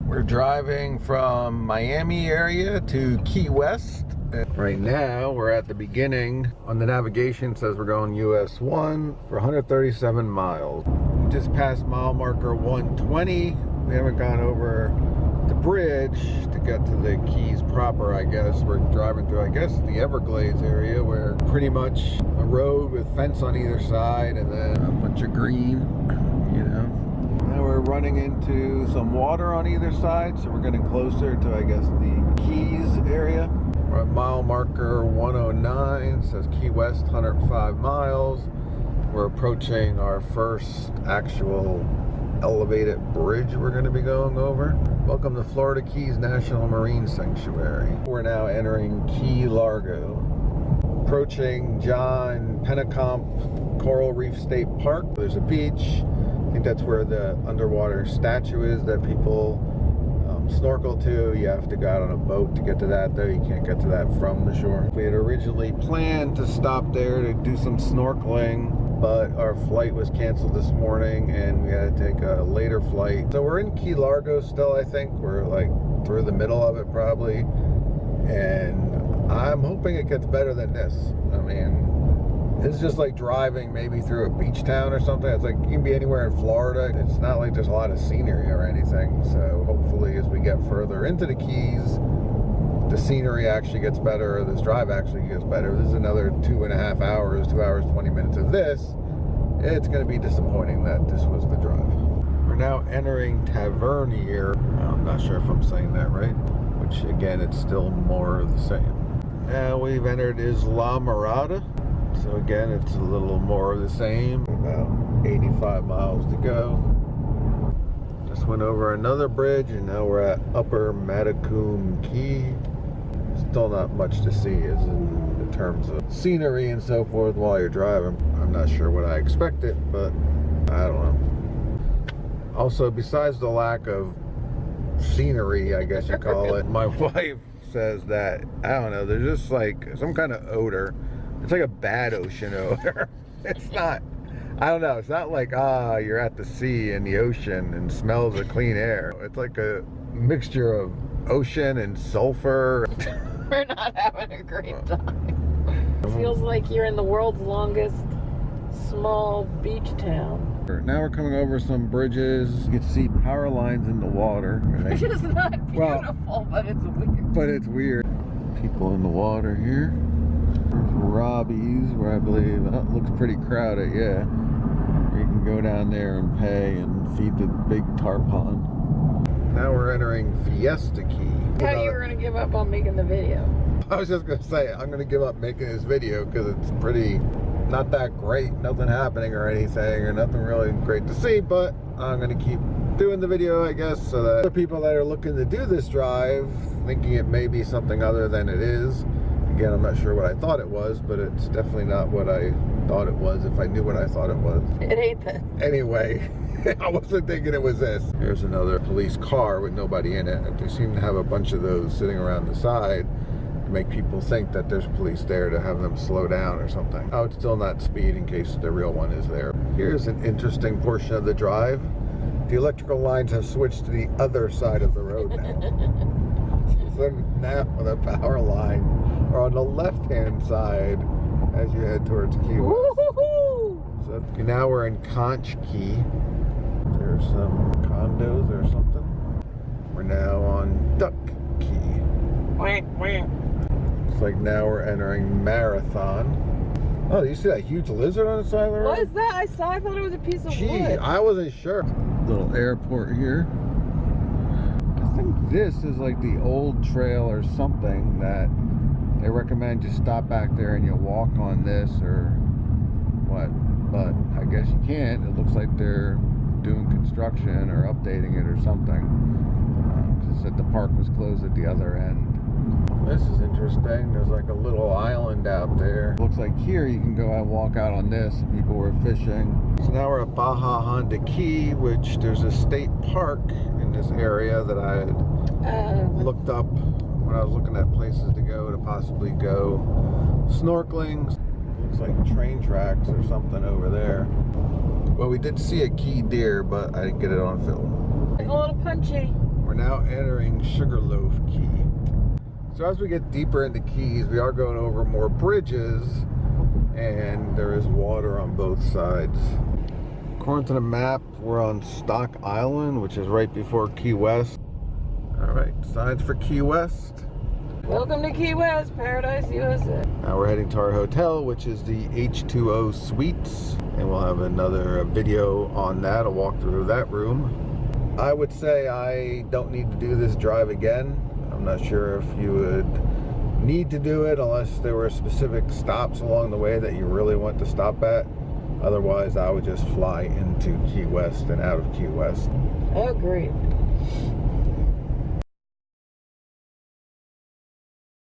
We're driving from Miami area to Key West. Right now, we're at the beginning. On the navigation, it says we're going US 1 for 137 miles. We just passed mile marker 120. We haven't gone over the bridge to get to the Keys proper, I guess. We're driving through, I guess, the Everglades area, where pretty much a road with fence on either side and then a bunch of green, you know. Now we're running into some water on either side, so we're getting closer to, I guess, the Keys area. We're at mile marker 109, it says Key West, 105 miles. We're approaching our first actual elevated bridge we're going to be going over. Welcome to Florida Keys National Marine Sanctuary. We're now entering Key Largo. Approaching John Pennekamp Coral Reef State Park. There's a beach. I think that's where the underwater statue is that people snorkel to. You have to go out on a boat to get to that, though. You can't get to that from the shore. We had originally planned to stop there to do some snorkeling, but our flight was canceled this morning and we had to take a later flight. So we're in Key Largo still, I think. We're like through the middle of it probably. And I'm hoping it gets better than this. I mean, it's just like driving maybe through a beach town or something. It's like you can be anywhere in Florida. It's not like there's a lot of scenery or anything. So hopefully as we get further into the Keys, the scenery actually gets better, this drive actually gets better. This is another 2.5 hours, 2 hours, 20 minutes of this. It's going to be disappointing that this was the drive. We're now entering Tavernier. I'm not sure if I'm saying that right, which again, it's still more of the same. Now we've entered Islamorada. So again, it's a little more of the same. About 85 miles to go. Just went over another bridge and now we're at Upper Matacumbe Key. Still not much to see as in terms of scenery and so forth while you're driving. I'm not sure what I expected, but I don't know. Also, besides the lack of scenery, I guess you call it, my wife says that, I don't know, there's just like some kind of odor. It's like a bad ocean odor. It's not, I don't know, it's not like, you're at the sea and the ocean and smells of clean air. It's like a mixture of ocean and sulfur. We're not having a great time. It feels like you're in the world's longest small beach town. Now we're coming over some bridges. You can see power lines in the water. It's just not beautiful, but it's weird. But it's weird. People in the water here. There's Robbie's, where I believe it looks pretty crowded, yeah. You can go down there and pay and feed the big tarpon. Now we're entering Fiesta Key. I thought you were going to give up on making the video. I was just going to say, I'm going to give up making this video because it's pretty, not that great, nothing happening or anything, or nothing really great to see, but I'm going to keep doing the video, I guess, so that other people that are looking to do this drive, thinking it may be something other than it is. Again, I'm not sure what I thought it was, but it's definitely not what I thought it was if I knew what I thought it was. It ain't that. Anyway, I wasn't thinking it was this. Here's another police car with nobody in it. They seem to have a bunch of those sitting around the side to make people think that there's police there to have them slow down or something. Oh, it's still not speed in case the real one is there. Here's an interesting portion of the drive. The electrical lines have switched to the other side of the road now. So now the power line are on the left-hand side as you head towards Key West. So now we're in Conch Key. There's some condos or something. We're now on Duck Key. Looks like now we're entering Marathon. Oh, you see that huge lizard on the side of the road? What is that? I thought it was a piece of wood. I wasn't sure. Little airport here. I think this is like the old trail or something that they recommend you stop back there and you walk on this or what, but I guess you can't. It looks like they're doing construction or updating it or something. It said the park was closed at the other end. This is interesting. There's like a little island out there. Looks like here you can go out and walk out on this. People were fishing. So now we're at Baja Honda Key, which there's a state park in this area that I had looked up when I was looking at places to go to possibly go snorkeling. Looks like train tracks or something over there. Well, we did see a key deer, but I didn't get it on film. A little punchy. We're now entering Sugarloaf Key. So as we get deeper into Keys, we are going over more bridges, and there is water on both sides. According to the map, we're on Stock Island, which is right before Key West. All right, signs for Key West. Welcome to Key West, Paradise, USA. Now we're heading to our hotel, which is the H2O Suites, and we'll have another video on that, a walkthrough of that room. I would say I don't need to do this drive again. I'm not sure if you would need to do it unless there were specific stops along the way that you really want to stop at. Otherwise, I would just fly into Key West and out of Key West. Agreed.